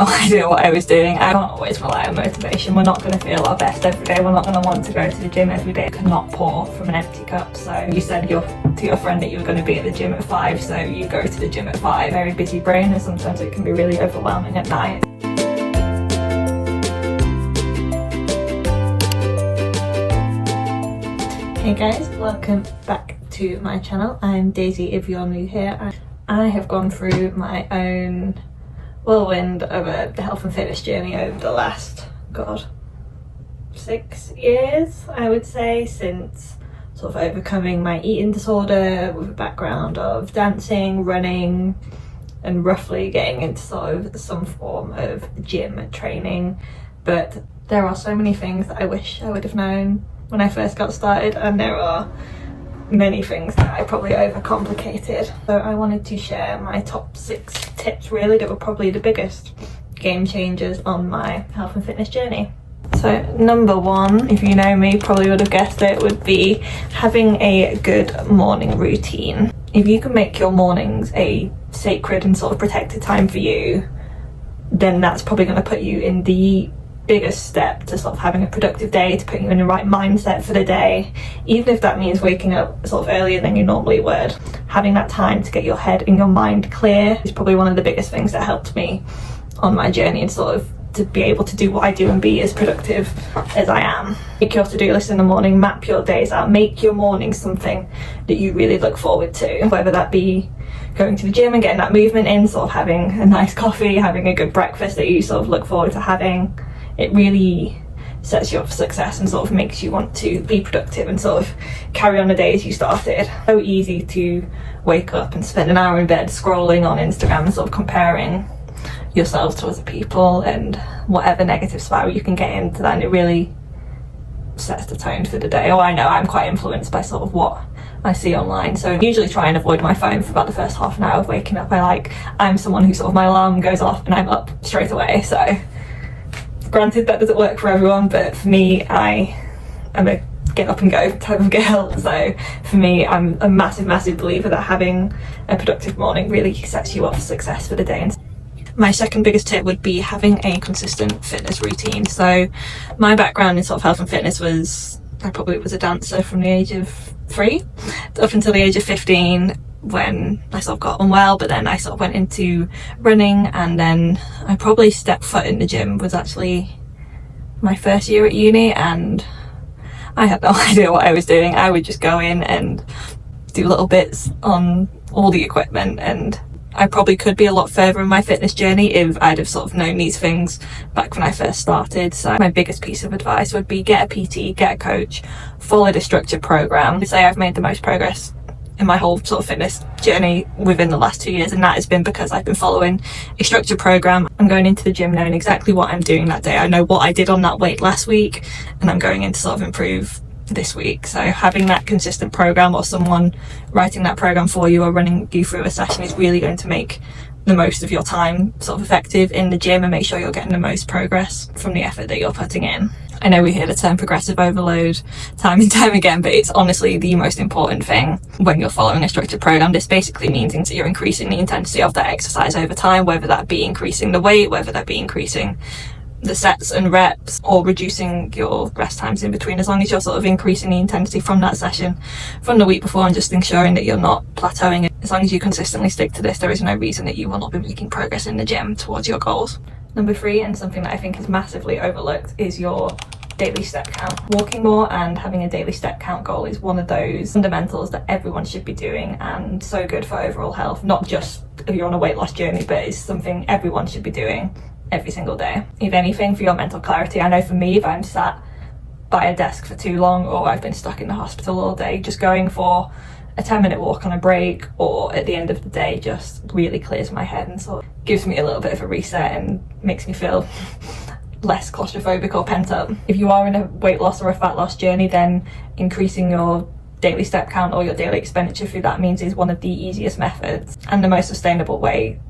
no idea what I was doing. I can't always rely on motivation. We're not going to feel our best every day. We're not going to want to go to the gym every day. You cannot pour from an empty cup. So you said to your friend that you were going to be at the gym at 5, so you go to the gym at 5. Very busy brain, and sometimes it can be really overwhelming at night. Hey guys, welcome back to my channel. I'm Daisy if you're new here. I have gone through my own whirlwind of a health and fitness journey over the last, 6 years, I would say, since sort of overcoming my eating disorder with a background of dancing, running, and roughly getting into sort of some form of gym training. But there are so many things that I wish I would have known when I first got started, and there are many things that I probably overcomplicated. So I wanted to share my top 6 tips really that were probably the biggest game changers on my health and fitness journey. So number 1, if you know me, probably would have guessed it, would be having a good morning routine. If you can make your mornings a sacred and sort of protected time for you, then that's probably going to put you in the biggest step to sort of having a productive day, to put you in the right mindset for the day. Even if that means waking up sort of earlier than you normally would, having that time to get your head and your mind clear is probably one of the biggest things that helped me on my journey, and sort of to be able to do what I do and be as productive as I am. Make your to-do list in the morning, map your days out, make your morning something that you really look forward to, whether that be going to the gym and getting that movement in, sort of having a nice coffee, having a good breakfast that you sort of look forward to having. It really sets you up for success and sort of makes you want to be productive and sort of carry on the day as you started. So easy to wake up and spend an hour in bed scrolling on Instagram and sort of comparing yourself to other people and whatever negative spiral you can get into, and it really sets the tone for the day. I know I'm quite influenced by sort of what I see online, so I usually try and avoid my phone for about the first half an hour of waking up. I'm someone who sort of, my alarm goes off and I'm up straight away. So granted, that doesn't work for everyone, but for me, I am a get up and go type of girl. So for me, I'm a massive believer that having a productive morning really sets you up for success for the day. And my second biggest tip would be having a consistent fitness routine. So my background in sort of health and fitness was, I probably was a dancer from the age of 3 up until the age of 15, when I sort of got unwell, but then I sort of went into running, and then I probably stepped foot in the gym was actually my first year at uni, and I had no idea what I was doing. I would just go in and do little bits on all the equipment, and I probably could be a lot further in my fitness journey if I'd have sort of known these things back when I first started. So my biggest piece of advice would be get a PT, get a coach, follow the structured program. I'd say I've made the most progress in my whole sort of fitness journey within the last 2 years, and that has been because I've been following a structured program. I'm going into the gym knowing exactly what I'm doing that day. I know what I did on that weight last week, and I'm going in to sort of improve this week. So having that consistent program, or someone writing that program for you or running you through a session, is really going to make the most of your time sort of effective in the gym and make sure you're getting the most progress from the effort that you're putting in. I know we hear the term progressive overload time and time again, but it's honestly the most important thing when you're following a structured program. This basically means that you're increasing the intensity of that exercise over time, whether that be increasing the weight, whether that be increasing the sets and reps, or reducing your rest times in between. As long as you're sort of increasing the intensity from that session from the week before and just ensuring that you're not plateauing, as long as you consistently stick to this, there is no reason that you will not be making progress in the gym towards your goals. Number 3, and something that I think is massively overlooked, is your daily step count. Walking more and having a daily step count goal is one of those fundamentals that everyone should be doing, and so good for overall health, not just if you're on a weight loss journey, but it's something everyone should be doing every single day. If anything, for your mental clarity. I know for me, if I'm sat by a desk for too long, or I've been stuck in the hospital all day, just going for a 10-minute walk on a break or at the end of the day just really clears my head and sort of gives me a little bit of a reset and makes me feel less claustrophobic or pent up. If you are in a weight loss or a fat loss journey, then increasing your daily step count or your daily expenditure through that means is one of the easiest methods and the most sustainable way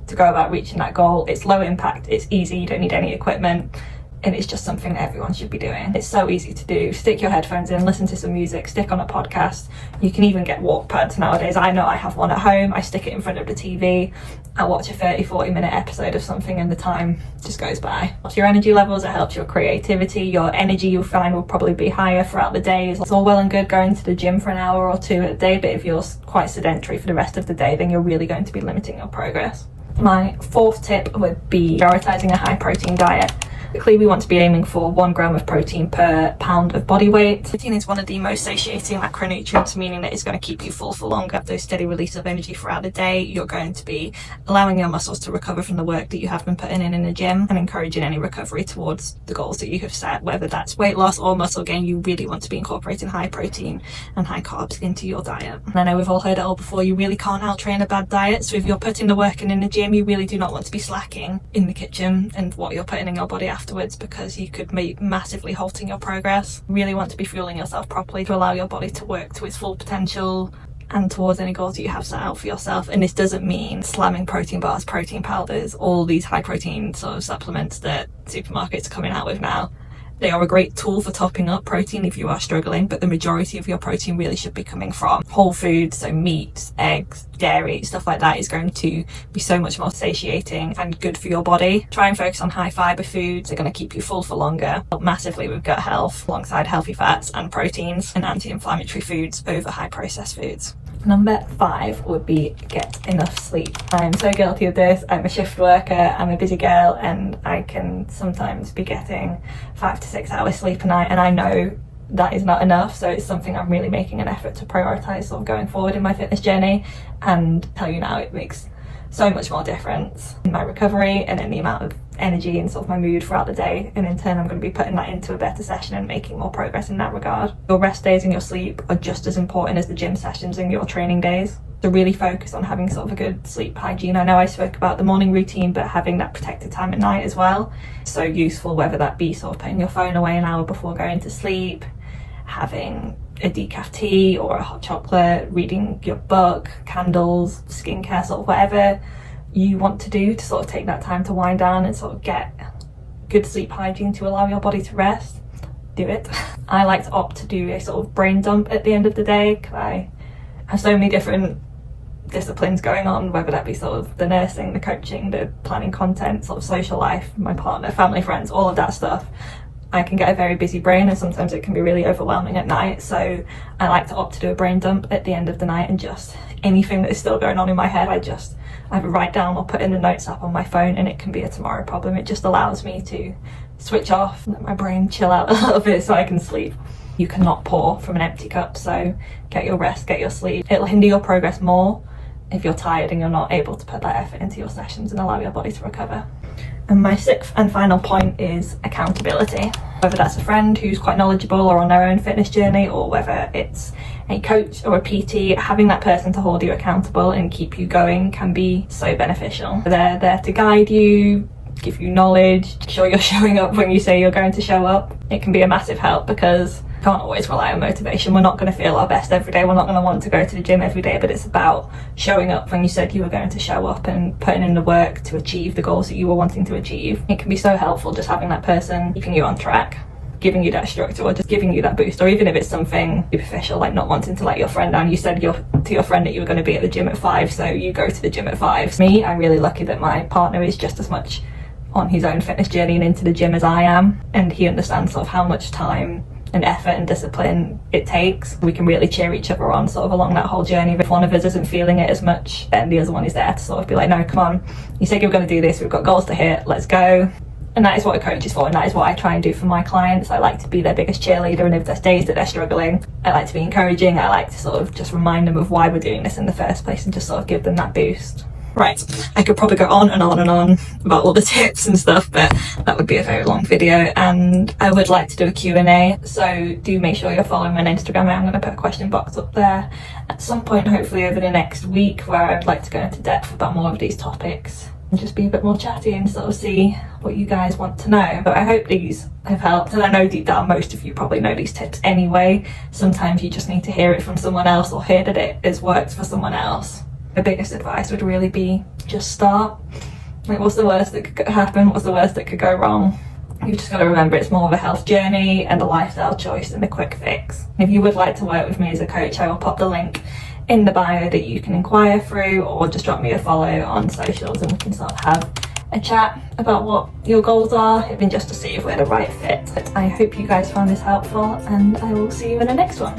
to go about reaching that goal. It's low impact, it's easy, you don't need any equipment, and it's just something that everyone should be doing. It's so easy to do. Stick your headphones in, listen to some music, stick on a podcast. You can even get walk pads nowadays. I know I have one at home. I stick it in front of the TV. I watch a 30-40 minute episode of something and the time just goes by. It helps your energy levels, it helps your creativity, your energy you'll find will probably be higher throughout the day. It's all well and good going to the gym for an hour or two a day, but if you're quite sedentary for the rest of the day, then you're really going to be limiting your progress. My fourth tip would be prioritizing a high protein diet. Typically, we want to be aiming for 1 gram of protein per pound of body weight. Protein is one of the most satiating macronutrients, meaning that it's going to keep you full for longer. Those steady release of energy throughout the day, you're going to be allowing your muscles to recover from the work that you have been putting in the gym and encouraging any recovery towards the goals that you have set, whether that's weight loss or muscle gain. You really want to be incorporating high protein and high carbs into your diet. And I know we've all heard it all before, you really can't out-train a bad diet. So if you're putting the work in the gym, you really do not want to be slacking in the kitchen and what you're putting in your body afterwards, because you could be massively halting your progress. You really want to be fueling yourself properly to allow your body to work to its full potential and towards any goals that you have set out for yourself. And this doesn't mean slamming protein bars, protein powders, all these high protein sort of supplements that supermarkets are coming out with now. They are a great tool for topping up protein if you are struggling, but the majority of your protein really should be coming from whole foods, so meat, eggs, dairy, stuff like that is going to be so much more satiating and good for your body. Try and focus on high fiber foods. They're going to keep you full for longer, help massively with gut health alongside healthy fats and proteins, and anti-inflammatory foods over high processed foods. Number 5 would be get enough sleep. I'm so guilty of this. I'm a shift worker, I'm a busy girl, and I can sometimes be getting 5 to 6 hours sleep a night, and I know that is not enough. So it's something I'm really making an effort to prioritize sort of going forward in my fitness journey, and tell you now, it makes so much more difference in my recovery and in the amount of energy and sort of my mood throughout the day, and in turn I'm going to be putting that into a better session and making more progress in that regard. Your rest days and your sleep are just as important as the gym sessions and your training days, so really focus on having sort of a good sleep hygiene. I know I spoke about the morning routine, but having that protected time at night as well, so useful, whether that be sort of putting your phone away an hour before going to sleep, having a decaf tea or a hot chocolate, reading your book, candles, skincare, sort of whatever you want to do to sort of take that time to wind down and sort of get good sleep hygiene to allow your body to rest. Do it. I like to opt to do a sort of brain dump at the end of the day, because I have so many different disciplines going on, whether that be sort of the nursing, the coaching, the planning content, sort of social life, my partner, family, friends, all of that stuff. I can get a very busy brain, and sometimes it can be really overwhelming at night, so I like to opt to do a brain dump at the end of the night, and just anything that is still going on in my head, I either write down or put in the notes app on my phone, and it can be a tomorrow problem. It just allows me to switch off, let my brain chill out a little bit so I can sleep. You cannot pour from an empty cup, so get your rest, get your sleep. It'll hinder your progress more if you're tired and you're not able to put that effort into your sessions and allow your body to recover. And my 6th and final point is accountability. Whether that's a friend who's quite knowledgeable or on their own fitness journey, or whether it's a coach or a PT, having that person to hold you accountable and keep you going can be so beneficial. They're there to guide you, give you knowledge, make sure you're showing up when you say you're going to show up. It can be a massive help, because can't always rely on motivation. We're not going to feel our best every day, we're not going to want to go to the gym every day, but it's about showing up when you said you were going to show up and putting in the work to achieve the goals that you were wanting to achieve. It can be so helpful just having that person keeping you on track, giving you that structure, or just giving you that boost, or even if it's something superficial like not wanting to let your friend down. You said to your friend that you were going to be at the gym at 5, so you go to the gym at 5. Me, I'm really lucky that my partner is just as much on his own fitness journey and into the gym as I am, and he understands sort of how much time and effort and discipline it takes. We can really cheer each other on sort of along that whole journey. If one of us isn't feeling it as much, then the other one is there to sort of be like, no, come on, you said you were going to do this, we've got goals to hit, let's go. And that is what a coach is for, and that is what I try and do for my clients. I like to be their biggest cheerleader, and if there's days that they're struggling, I like to be encouraging. I like to sort of just remind them of why we're doing this in the first place and just sort of give them that boost. Right, I could probably go on and on and on about all the tips and stuff, but that would be a very long video, and I would like to do a Q&A, so do make sure you're following my Instagram. I'm going to put a question box up there at some point, hopefully over the next week, where I'd like to go into depth about more of these topics and just be a bit more chatty and sort of see what you guys want to know. But I hope these have helped, and I know deep down most of you probably know these tips anyway. Sometimes you just need to hear it from someone else, or hear that it has worked for someone else. My biggest advice would really be just start. Like, what's the worst that could happen? What's the worst that could go wrong? You've just got to remember it's more of a health journey and a lifestyle choice than a quick fix. If you would like to work with me as a coach, I will pop the link in the bio that you can inquire through, or just drop me a follow on socials and we can sort of have a chat about what your goals are, even just to see if we're the right fit. I hope you guys found this helpful, and I will see you in the next one.